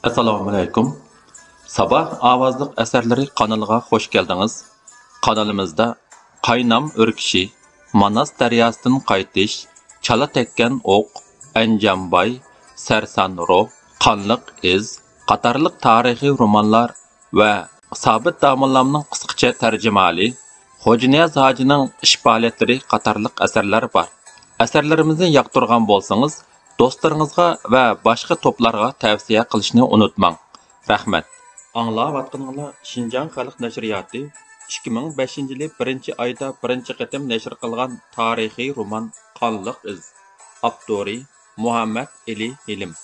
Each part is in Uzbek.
Assalomu alaykum. Sabah avazlıq əsərləri kanalına xoş gəldiniz. Kanalımızda Qaynam örkişi, Manas dəryasından qaytish, Çala tekkan oq, Anjambay, Sarsan Ruh, Qanlıq iz qatarlıq tarixiy romanlar və Sabit Damollaning qisqacha tarjimali, Xo'janiyaz hojining ish faoliyatlari qatarlıq əsərlər var. Əsərlərimizni yoqtirgan bolsanız, dostlarınızga və başqa toplarga tavsiya qilishni unutmang. Rahmat. Anglayotganinglar Şinjan Xalq Nashriyati 2005-yili 1-oyda 1-qatim nashr qilgan tarixiy roman Qanlıq iz. Avtori Muhammad Ali Hilim.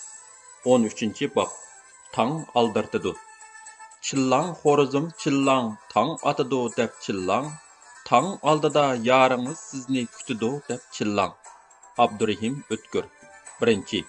13-bob. Tang aldırtıdı. Chillang xo'rizim chillang, tang atidi deb chillang. Tang oldida yaringiz sizni kutidi deb chillang. Abdurahim O'tkir. 1.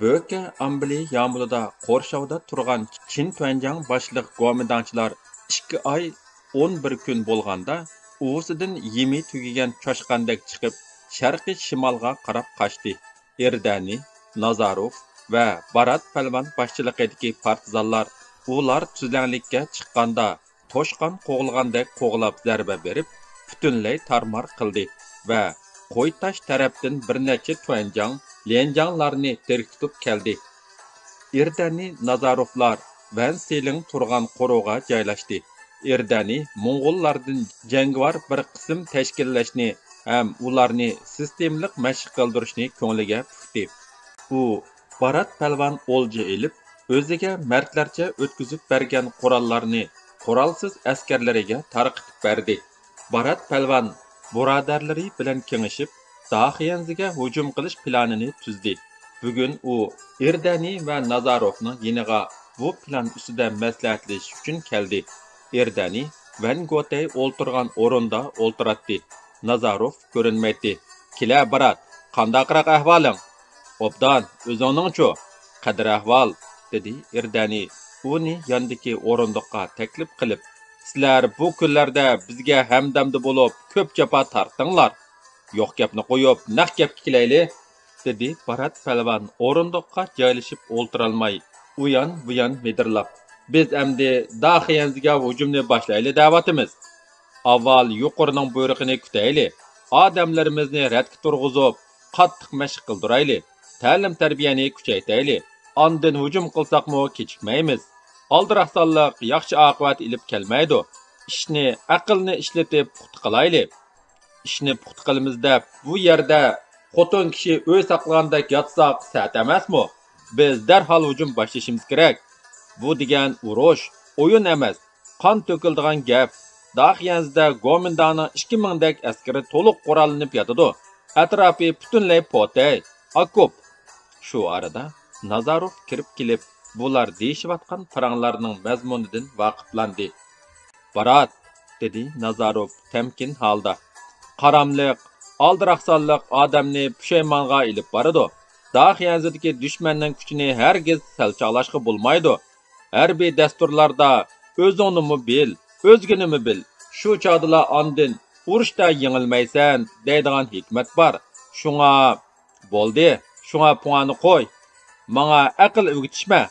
Böke Ambili yağmurda Qorshavda turgan Çin Tuanjang başlıq gomidanchilar 2 ay 11 kun bo'lganda o'zidan yemi tugigan choshqandek chiqib, sharqiy shimolga qarab qochdi. Erdani, Nazarov va Barat Palvan boshchiligidagi partizanlar ular tuzlanlikka chiqqanda toshqon qo'g'ilgandek qo'g'lab zarba berib, butunlay tarmar qildi va Qo'ytash tarafdan bir necha Tuanjang Lianjanglarni terkitib keldi. Erdani Nazarovlar Van Seling turgan qo'roqqa joylashdi. Erdani Mo'ng'ullardan jangovar bir qism tashkillashni ham ularni sistemlik mashq qildirishni ko'ngliga pufdi. U Barat Palvan o'lja elib, o'ziga mardlarcha o'tkazib bergan qurollarni qurolsiz askarlariga tarqitib berdi. Barat Palvan birodarlari bilan kengashib, Daxiyanziga hujum qilish planini tuzdi. Bugun u Erdani va Nazarovning yeniga bu plan ustida maslahatlashish uchun keldi. Erdani Van Gotay o'ltirgan o'rinda o'ltiratdi. Nazarov ko'rinmaydi. "Kela Barat, qandaqroq ahvoling?" "Obdan, o'zingning-chu, qadar ahvol", dedi Erdani uni yandagi o'rindiqqa taklif qilib. "Sizlar bu kunlarda bizga hamdamda bo'lib, ko'p jafo tortdinglar. Yo'q gapni qo'yib, naq gapga kelayli", dedi Barat Palvan o'rindiqqa joylashib o'ltirolmay, uyan-buyan medirlab. "Biz endi Daxiyanziga hujumni boshlayli da'vatimiz. Avval yuqorining buyrug'ini kutayli, odamlarimizni radga turg'izib, qattiq mashq qildirayli, ta'lim-tarbiyani kuchaytayli. Ondan hujum qilsaqmi kechikmaymiz. Oldiraqsanliq yaxshi oqibat ilib kelmaydi. Ishni aqlni ishlatib puxta qilayli. Ishni puxta qilamiz deb bu yerda xotin kishi o'y saqlagandek yotsaq sat emasmi? Biz darhol hujum boshlashimiz kerak. Bu degan urush, o'yin emas, qon to'kildigan gap. Daxiyanzda Gomindaning 2000 dak askari to'liq qurollanib yotadi. Atrofi butunlay potay, okop." Shu arada Nazarov kirib kelib, bular deyishayotgan faranglarning mazmunidan vaqiflandi. "Barat", dedi Nazarov temkin holda. "Qaramliq, oldiraqsanliq odamni pushaymonga ilib boradi. Daxiyanzdagi dushmanning kuchini hargiz salchoqlashga bo'lmaydi. Harbiy dasturlarda o'zingni bil, o'zginimi bil. Shu chog'da ondin urushda yengilmaysan deydigan hikmat bor. Shunga bo'ldi, shunga puani qo'y. Menga aql o'rgatishma.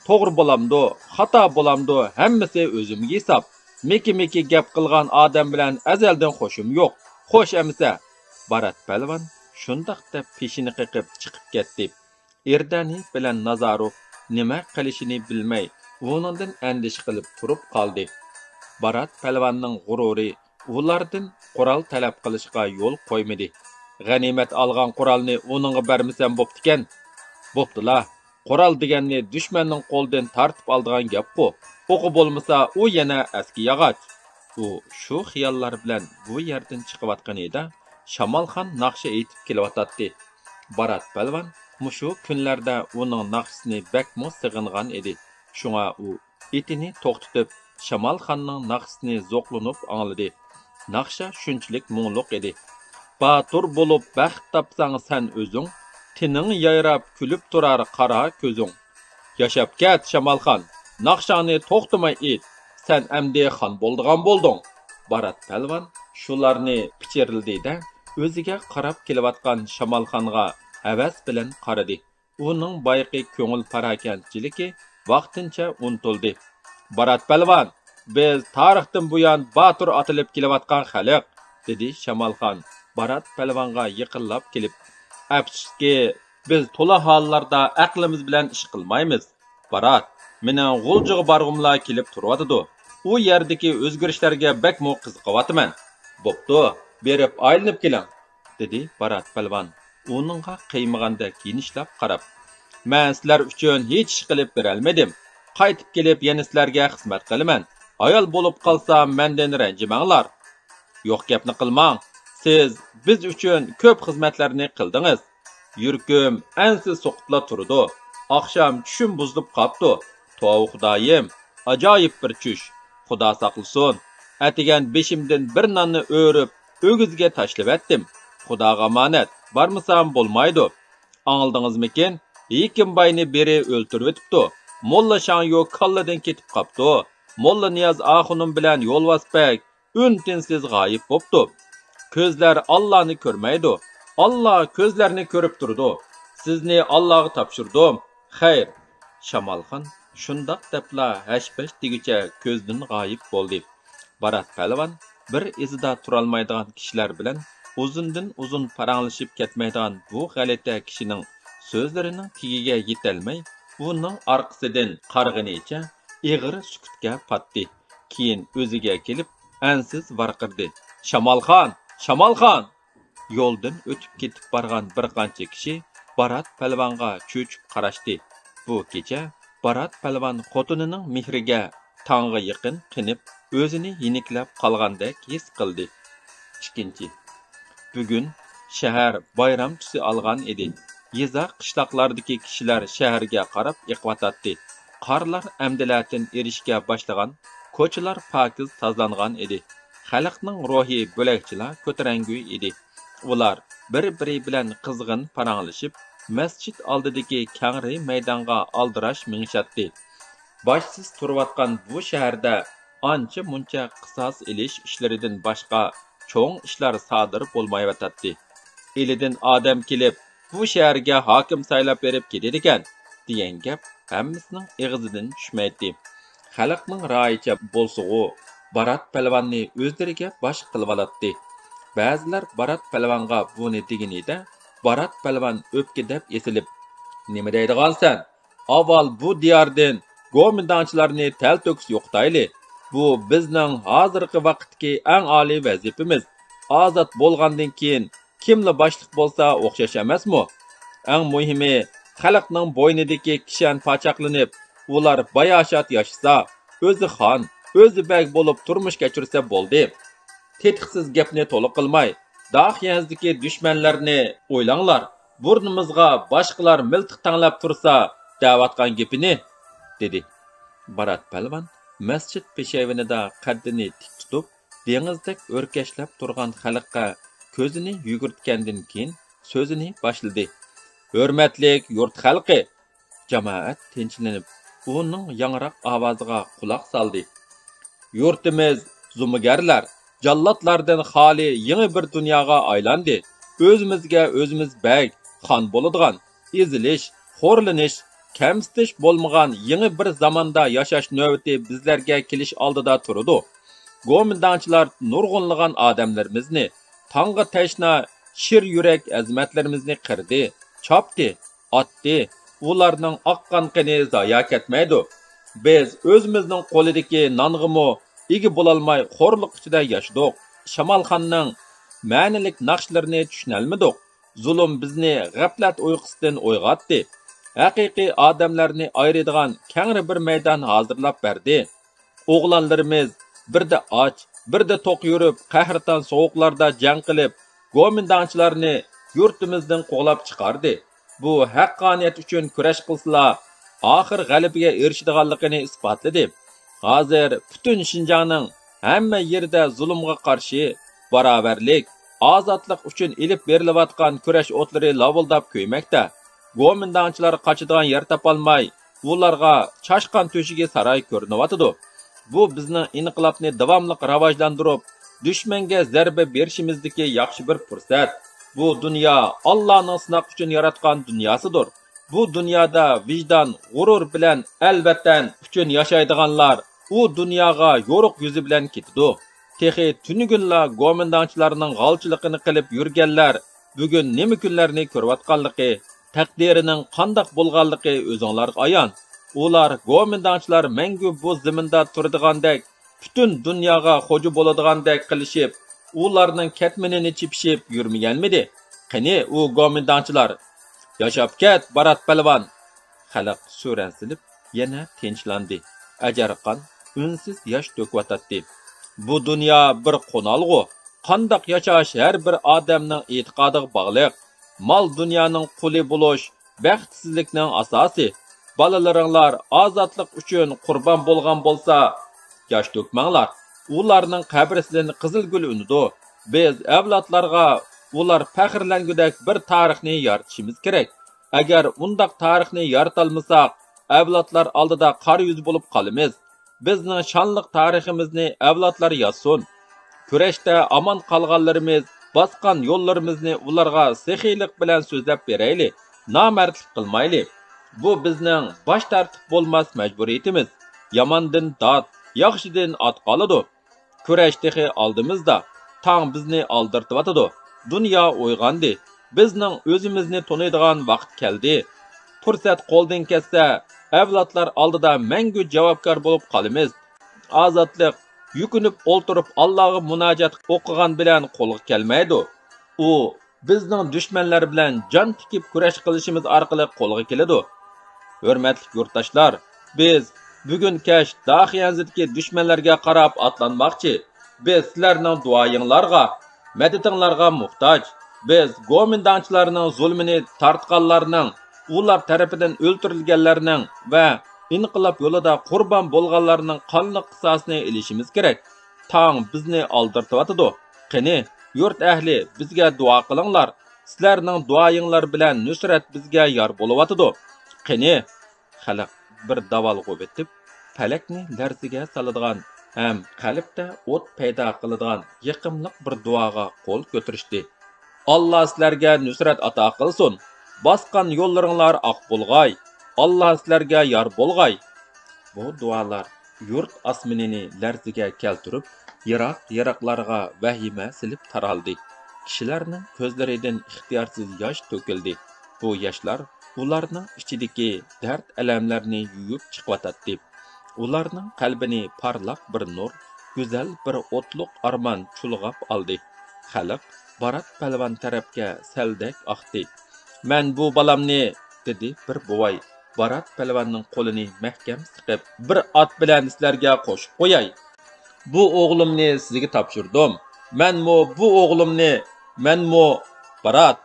To'g'ri bo'lamdi, xato bo'lamdi, hammasi o'zimga hisob. Meki gap qilgan odam bilan azaldan xo'shim yo'q. Xo'sh emsa." Barat Palvan shundoq deb peshini qiqib chiqib ketdi. Erdani bilan Nazarov nima qilishini bilmay, o'rnidan andish qilib turib qoldi. Barat Palvanning g'ururi ulardan qurol talab qilishga yo'l qo'ymadi. "G'animat olgan qurolni uningga bermasam bo'pti-ekan. Bo'ptila. Qurol deganni dushmanning qo'ldan tortib oldigan gap bu. O'qi bo'lmasa, u yana aski yog'och." U shu xiyollar bilan bu yerdan chiqayotgan edi, Shamolxon naqsha aytib kelyotdi. Barat Palvan mushu kunlarda uning naqshisini bakmo sig'ingan edi. Shunga u itini to'xtatib, Shamolxonning naqshisini zo'qlanib angladi. Naqsha shunchalik mungluq edi. "Batur bo'lib baxt topsang sen o'zing, tining yayrab kulib turar qara ko'zing. Yashab ket Shamolxon, naqshani to'xtamay it. Sen amdi xon bo'ldigan bo'lding." Barat Palvan shularni pichirildi-da, o'ziga qarab kelayotgan Shamolxonga havas bilan qaradi. uning bayqi ko'ngil parakandchiligi vaqtincha unutildi. Barat palvon, biz tarixdan buyon Batur atilib kelayotgan xalq, dedi Shamolxon Barat palvonga yaqinlab kelib. Afsuski, biz to'la hollarda aqlimiz bilan ish qilmaymiz. Barat, mening g'uljiga borg'imlar kelib turadi. U yerdagi o'zgarishlarga bakmo qiziqyapman. Bo'pti, berib aylanib keling, dedi Barat palvon. Uningga qiymagandek yinishlab qarab. Men sizlar uchun hech ish qilib berolmadim. Qaytib kelib yana sizlarga xizmat qilaman. Ayol bo'lib qolsam mendan ranjimanglar. Yo'q gapni qilmang. Siz biz uchun ko'p xizmatlarni qildingiz. Yurkim ansiz so'qitla turdi. Oqshom tushim buzilib qopti. To'g'ri Xudoyim, ajoyib bir tush. Xudo saqlasin. Atigan beshimdan bir nonni o'rib, o'gizga tashlab etdim. Xudoga omonat, bormasam bo'lmaydi. Angladingizmikin? Hekimbayni beri o'ltirib o'tibdi. Molla Shangyo kalladan ketib qopti. Molla Niyoz Axunum bilan yo'lvaspak untinsiz g'oyib bo'pti. Ko'zlar Allohni ko'rmaydi. Alloh ko'zlarni ko'rib turdi. Sizni Allohga topshirdim. Xayr. Shamolxon shundoq debla hash-pash degicha ko'zdan g'oyib bo'ldi. Barat palvon bir izida turolmaydigan kishilar bilan uzundan uzun paranglashib ketmaydigan bu g'alati kishining so'zlarining tigiga yetolmay, uning orqasidan qarg'inicha ig'ir sukutga patdi. Keyin o'ziga kelib, ansiz varqirdi. Shamolxon, Shamolxon! Yo'ldan o'tib ketib borgan bir qancha kishi Barat palvonga cho'chib qarashdi. Bu kecha Barat palvon xotinining mehriga tongga yaqin qinib, o'zini yeniklab qolgandek his qildi. Ikkinchi. Bugun shahar bayram tusi olgan edi. Yeza qishloqlardagi kishilar shaharga qarab yiqvatadi. Qarlar amdilatin erishga boshlagan, ko'chalar pokiz tozlangan edi. Xalqning ruhi bo'lakchilar ko'tarangu edi. Ular bir-biri bilan qizg'in paranglashib, masjid oldidagi kangri maydonga aldirash mingshatdi. Boshsiz turayotgan bu shaharda ancha muncha qisos ilish ishlaridan boshqa cho'ng ishlar sodir bo'lmayotadi. Elidan odam kelib, bu shaharga hokim saylab berib ketadi ekan, degan gap hammasining og'zidan tushmaydi. Xalqning ra'yicha bo'lsa-u, Barat palvonni o'zlariga bosh qilib oladi. Ba'zilar Barat palvonga buni deganida, Barat palvon o'pki deb esilib, "Nima deydigansan? Avval bu diyordan go'mindonchilarni tal-to'kis yo'qtayli. Bu bizning hozirgi vaqtdagi eng oliy vazifamiz. Ozod bo'lgandan keyin kimli boshliq bo'lsa o'xshash emasmi? Eng muhimi, xalqning bo'ynidagi kishan pochaqlanib, ular bayoshat yashasa, o'zi xon, o'zi bag bo'lib turmush kechirsa bo'ldi. Tetiqsiz gapni to'liq qilmay, dahiyazdagi dushmanlarni o'ylanglar. Burnimizga boshqalar miltiq tanglab tursa, da'vatgan gapini", dedi. Barat palvon masjid peshavinida qaddini tik tutib, dengizdek o'rkashlab turgan xalqqa ko'zini yugurtgandan keyin so'zini boshladi. "Hurmatlik yurt xalqi", jamoat tinchlanib, uning yangroq ovoziga quloq soldi. "Yurtimiz zumigarlar, jallodlardan xoli yangi bir dunyoga aylandi. O'zimizga o'zimiz bag, xon bo'ladigan, ezilish, xo'rlanish, kamsitish bo'lmagan yangi bir zamonda yashash navbati bizlarga kelish oldida turadi. Go'mindonchilar nurg'unlagan odamlarimizni, tongga tashna shir yurak azmatlarimizni qirdi, chopdi, otdi. Ularning oqqan qini zoya ketmaydi. Biz o'zimizning qo'lidagi nong'imi ega bo'lolmay xo'rliq ichida yashadik. Shamolxonning ma'nilik naqshlarini tushunolmadik. Zulm bizni g'aflat uyqusidan uyg'otdi. Haqiqiy odamlarni ayiradigan kangri bir maydon hozirlab berdi. O'g'lonlarimiz birda och, birda to'q yurib, qahrton sovuqlarda jang qilib, go'mindonchilarni yurtimizdan qo'g'lab chiqardi. Bu haqqoniyat uchun kurash qilsalar, oxir g'alabaga erishadiganligini isbotladi. Hozir butun Shinjongning hamma yerida zulmga qarshi barobarlik, ozodlik uchun ilib berilayotgan kurash o'tlari lavildab ko'ymoqda. Go'mindonchilar qochadigan yer topolmay, ularga chashqan to'shiga saroy ko'rinyotidi. Bu bizning inqilobni davomli rivojlantirib, dushmanga zarba berishimizdagi yaxshi bir fursat. Bu dunyo Allohning sinoq uchun yaratgan dunyosidir. bu dunyoda vijdon, g'urur bilan albattan uchun yashaydiganlar u dunyoga yo'ruq yuzi bilan ketdi. Texi tunugunla go'mindonchilarning g'alchiligini qilib yurganlar bugun nima kunlarni ko'rayotganligi, taqdirining qandoq bo'lganligi o'zinglarga ayon. Ular go'mindonchilar mangu bu zaminda turdigandek, butun dunyoga xo'ja bo'ladigandek qilishib, ularning ketminini chipishib yurmaganmidi? Qani u go'mindonchilar yashab ket, Barat palvon. Xalq suran silib yana tinchlandi. Ajarqon unsiz yosh to'kvatdi. Bu dunyo bir qo'nalg'u. Qandoq yashash har bir odamning e'tiqodiga bog'liq. Mol dunyoning quli bo'lish baxtsizlikning asosi. Balalaringlar ozodlik uchun qurbon bo'lgan bo'lsa, yosh to'kmanglar. Ularning qabrisidan qizil gul unidi. Biz avlodlarga ular faxrlangudek bir tarixni yaratishimiz kerak. Agar undaq tarixni yaratolmasak, avlodlar oldida qora yuz bo'lib qolamiz. Bizning shonliq tariximizni avlodlar yozsin. Kurashda omon qolganlarimiz bosgan yo'llarimizni ularga sexiylik bilan so'zlab berayli. Nomardlik qilmayli. Bu bizning bosh tartib bo'lmas majburiyatimiz. Yomondan dod, yaxshidan ot qoladi. Kurashdagi oldimizda tang bizni oldirtibotidi. Dunyo uyg'ondi. Bizning o'zimizni taniydigan vaqt keldi. Fursat qo'ldan ketsa, avlodlar oldida mangu javobgar bo'lib qolamiz. Ozodlik yukunib o'ltirib Allohga munojat o'qigan bilan qo'lga kelmaydi. U bizning dushmanlar bilan jon tikib kurash qilishimiz orqali qo'lga keladi. Hurmatli yurtdoshlar, biz bugun kash Daxiyanzidagi dushmanlarga qarab atlanmoqchi. Biz sizlarning duoyinglarga, madadinglarga muhtoj. Biz go'mindonchilarning zulmini tortganlarning, ular tarafidan o'ldirilganlarning va inqilob yo'lida qurbon bo'lganlarning qonli qisosini ilishimiz kerak. Tang bizni oldirtibotidi. Qani, yurt ahli bizga duo qilinglar. Sizlarning duoyinglar bilan nusrat bizga yor bo'layotidi. Qani, xalq bir davol qo'betib, falakni larziga soladigan ham qalbda o't paydo qiladigan yiqimliq bir duoga qo'l ko'tarishdi. Allah sizlarga nusrat ato qilsin. Bosgan yo'llaringlar oq bo'lg'ay. Allah sizlarga yor bo'lg'ay. Bu duolar yurt osmonini larziga keltirib, yiroq-yiroqlarga vahima silib taraldi. Kishilarning ko'zlaridan ixtiyorsiz yosh to'kildi. Bu yoshlar ularning ichidagi dard alamlarni yuvib chiqyotdi. Ularning qalbini parlaq bir nur, go'zal bir o'tliq armon chulg'ab oldi. Xalq Barat palvon tarafga saldek oqdi. "Men bu balamni", dedi bir buvay. Barat palvonning qo'lini mahkam siqib, "Bir ot bilan sizlarga qo'shib qo'yay. Bu o'g'limni sizga topshirdim. Bu o'g'limni, Barat,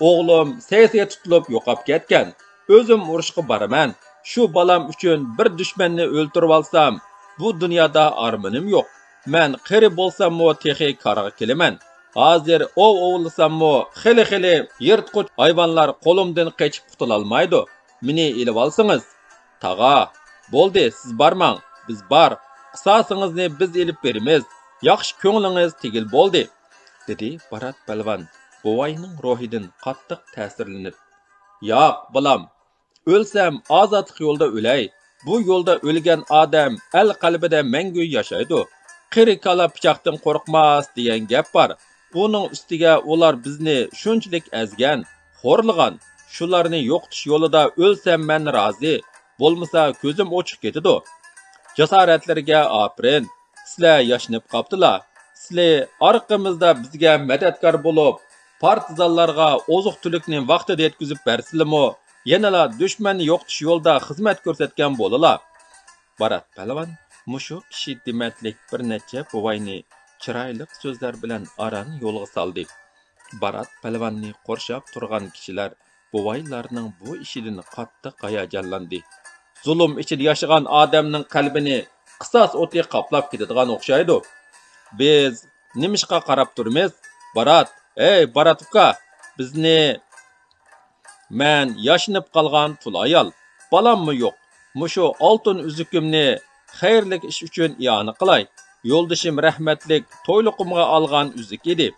o'g'lim sesiga tutilib yo'qolib ketgan. O'zim urushga boraman. Shu balam uchun bir dushmanni o'ldirib olsam, bu dunyoda armonim yo'q. Men qari bo'lsam-mo texi qarg'a kelaman. Hozir ovlasam-mo xili yirtqich hayvonlar qo'limdan qochib qutula olmaydi. Meni elib olsangiz." "Tag'a, bo'ldi, siz barmang, biz bor. Qisosingizni biz elib beramiz. Yaxshi ko'nglingiz tegil bo'ldi", dedi Barat palvon buvayning ruhidan qattiq ta'sirlanib. "Yo'q, balam. O'lsam ozodlik yo'lda o'lay. Bu yo'lda o'lgan odam el qalbida mangu yashaydi. Qiri kala pichoqdan qo'rqmas degan gap bor. Uning ustiga ular bizni shunchalik azgan, xo'rlagan. Shularni yo'qotish yo'lida o'lsam men rozi. Bo'lmasa ko'zim ochiq ketadi. Jasoratlarga afrin. Sizlar yashnab qoptilar. Sizlar orqamizda bizga madadkor bo'lib, partizanlarga oziq-tulikni vaqtida yetkazib bersinlarmi? Yanala dushmanni yo'qotish yo'lda xizmat ko'rsatgan bo'lalar." Barat palvon mushu kishi dematlik bir necha buvayni chiroyli so'zlar bilan aran yo'lga soldi. Barat palvonni qorshab turgan kishilar buvaylarning bu ishidan qattiq hayajonlandi. Zulm ichida yashagan odamning qalbini qisos o'ti qoplab ketadigan o'xshaydi. "Biz nimishqa qarab turmiz? Barat, ey Barat uka, bizni men yashinib qolgan tul ayol, balammi yo'q. Mushu oltin uzukimni xayrli ish uchun iyona qilay. Yo'ldishim rahmatlik to'yliqimga olgan uzuk edi.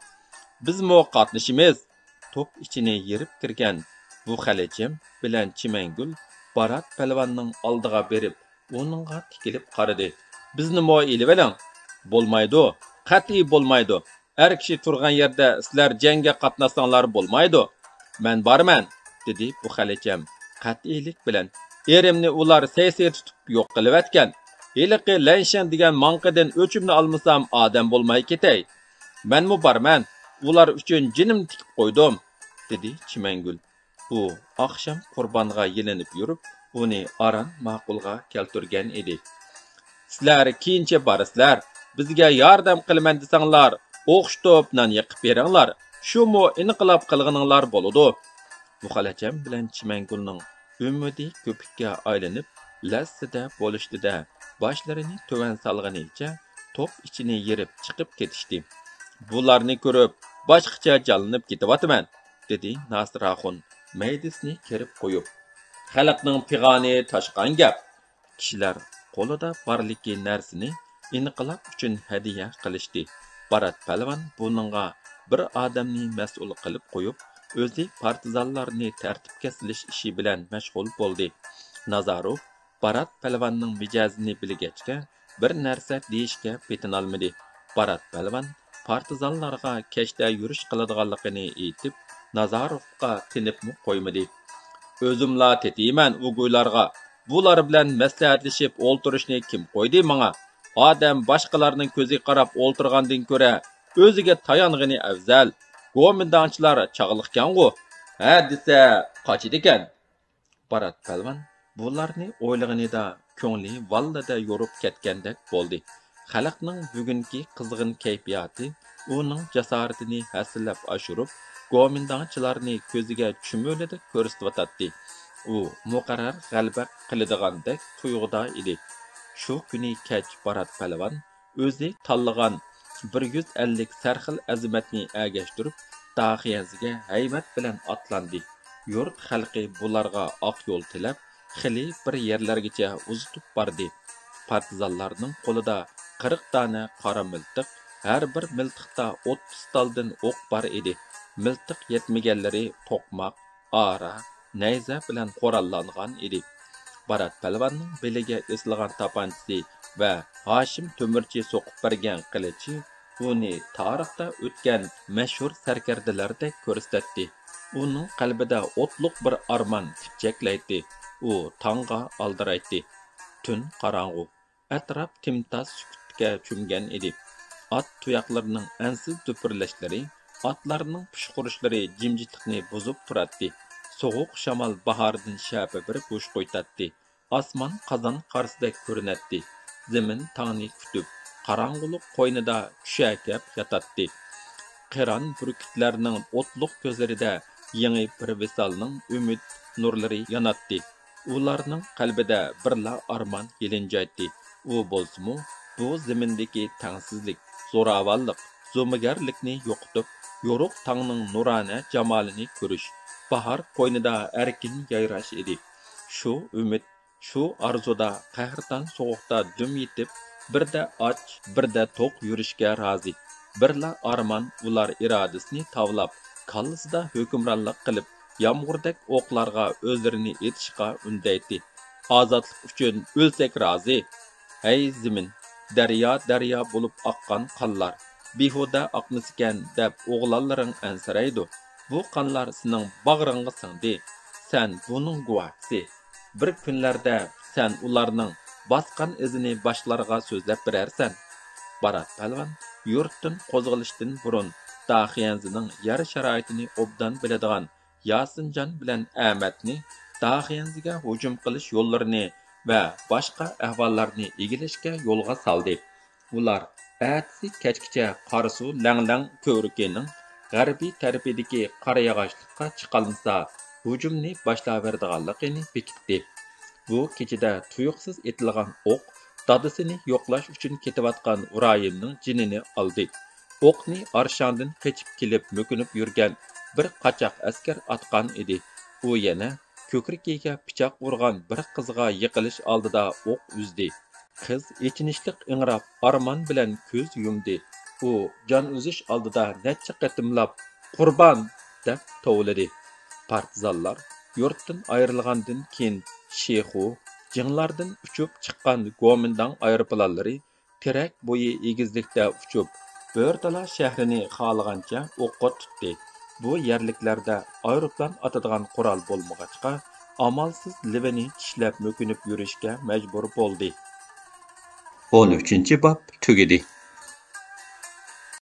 Bizmi qatnashimiz." Top ichini yerib kirgan Bu Xalicim bilan Chimengul Barat palvonning oldiga berib, uningga tikilib qaradi. Bizni mo elib eling. Bo'lmaydi, qat'iy bo'lmaydi. Har kishi turgan yerda sizlar jangga qatnashsanglar bo'lmaydi. Men borman, dedi bu Xalicim qat'iylik bilan. Erimni ular seyse tutib yo'q qilib atgan. Heliqi Lanshan degan manqidan o'chimni olmasam odam bo'lmay ketay. Menmi borman, ular uchun jinim tikib qo'ydim, dedi Chimengul. U oqshom qurbonga yelinib yurib, uni aran ma'qulga keltirgan edi. Sizlar keyincha borsizlar, bizga yordam qilaman desanglar, o'qishto'pdan yiqib beringlar. Shumi inqilob qilganinglar bo'ladi. Bu Xalacham bilan Chimengulning umidi ko'pikka aylanib, lassida bo'lishdi-da, boshlarini tuvan salganicha top ichini yerib chiqib ketishdi. Bularni ko'rib, boshqacha jallanib ketyapman, dedi Nasiraxon maydisini kerib qo'yib. Xalqning pig'oni toshqan gap. Kishilar qo'lida borligi narsini inqilob uchun hadiya qilishdi. Barat palvon buningga bir odamni mas'ul qilib qo'yib, o'zi partizanlarni tartibga silish ishi bilan mashg'ul bo'ldi. Nazarov Barat palvonning mijozini bilgachga bir narsa deyishga petinolmadi. Barat palvon partizanlarga kechda yurish qiladiganligini aytib, Nazarovga tinibmi qo'ymadi. O'zimla tetiyman o'g'uylarga. Bular bilan maslahatlashib o'ltirishni kim qo'ydi menga? Odam boshqalarning ko'ziga qarab o'ltirgandan ko'ra, o'ziga tayong'ini afzal. Go'mindanchilar chag'liqkan-ku. Ha desa, qochidi ekan. Barat palvon bularni o'ylaganida ko'ngli vallada yorib ketgandek bo'ldi. Xalqning bugungi qizg'in kayfiyati uning jasoratini hasillab oshirib, go'mindanchilarni ko'ziga chumulida ko'rsatdi. U muqarrar g'alaba qiladigandak tuyg'uda edi. Shu kuni kech Barat palvon o'zi tanlagan 150 sarxil azimatni agashtirib, Daxiyanziga haybat bilan otlandi. Yurt xalqi bularga oq yo'l tilab, xili bir yerlargacha uzitib bordi. Partizanlarning qo'lida 40 dona qora miltiq, har bir miltiqda 30 taldan o'q bor edi. Miltiq yetmaganlari to'qmoq, ara, nayza bilan qurollangan edi. Barat palvonning beliga esilgan tapanchasi va Hashim To'mirchi so'qib bergan qilichi uni tarixda o'tgan mashhur sarkardalardek ko'rsatdi. Uning qalbida o'tliq bir armon tichaklaydi. U tongga aldiraydi. Tun qorong'u, atrof timtoz sukutga cho'mgan edi. At tuyoqlarining ansiz do'pirlashlari, atlarning pushqurishlari jimjitlikni buzib turadi. Soğuq shamol bahordan shapa bir bo'sh qo'ytatdi. Osmon qozon qarsidek ko'rinadi. Zamin tongni kutib, qorong'ulik qo'ynida tushakab yotadi. Qiron burkutlarning o'tliq ko'zlarida yangi bir visolning umid nurlari yonatdi. Ularning qalbida birla armon yelinjaydi. U bo'lsa-mu, bu zamindagi tangsizlik, zo'ravonlik, zo'migarlikni yo'qotib, yo'ruq tongning nurona jamolini ko'rish, bahor qo'ynida erkin yayrash edi. Shu umid, shu arzuda qahrdan sovuqda dum yetib, birda och, birda to'q yurishga rozi. Birla armon ular irodasini tavlab, kallasida hukmronlik qilib, yomg'irdak o'qlarga o'zlarini etishga undaydi. Ozodlik uchun o'lsak rozi. Hey zimin, daryo bo'lib oqqan qonlar, behuda oqmaskan deb o'g'lonlaring ansiraydi. Bu qonlar sening bag'ringga singdi. Sen buning guvohisi. Bir kunlarda sen ularning bosqan izini boshlarga so'zlab berarsan. Barat palvon yurtdan qo'zg'alishdan burun Daxiyanzining yer sharoitini obdan biladigan Yasinjon bilan Ahmadni Daxiyanziga hujum qilish yo'llarini va boshqa ahvollarni egilishga yo'lga soldi. Ular atsi kechgacha Qarsu Langlang ko'rikining g'arbiy tarafidagi Qarayog'ochlikqa chiqolmasa, hujumni boshlaverdiganligini bekitdi. Bu kechada tuyuqsiz etilgan o'q dadisini yo'qlash uchun ketayotgan Urayimning jinini oldi. O'qni Arshandan qechib kelib mo'kinib yurgan bir qochoq askar atgan edi. U yana ko'krigiga pichoq urgan bir qizga yiqilish oldida o'q uzdi. Qiz echinishliq ingrab armon bilan ko'z yumdi. U jon uzish oldida necha qatimlab "Qurbon" deb tovladi. Partizanlar yurtdan ayrilgandan keyin Şexu, jinglardan uçup chiqqan Gomindang aeroplanlari Terak bo'yi egizlikda uchib, Böğürtala shahrini xalagancha o'qqa tutdi. Bu yerliklarda aeroplan atadigan qurol bo'lmag'achqa, amalsiz libini tishlab mo'kinib yurishga majbur bo'ldi. 13-bob tugidi.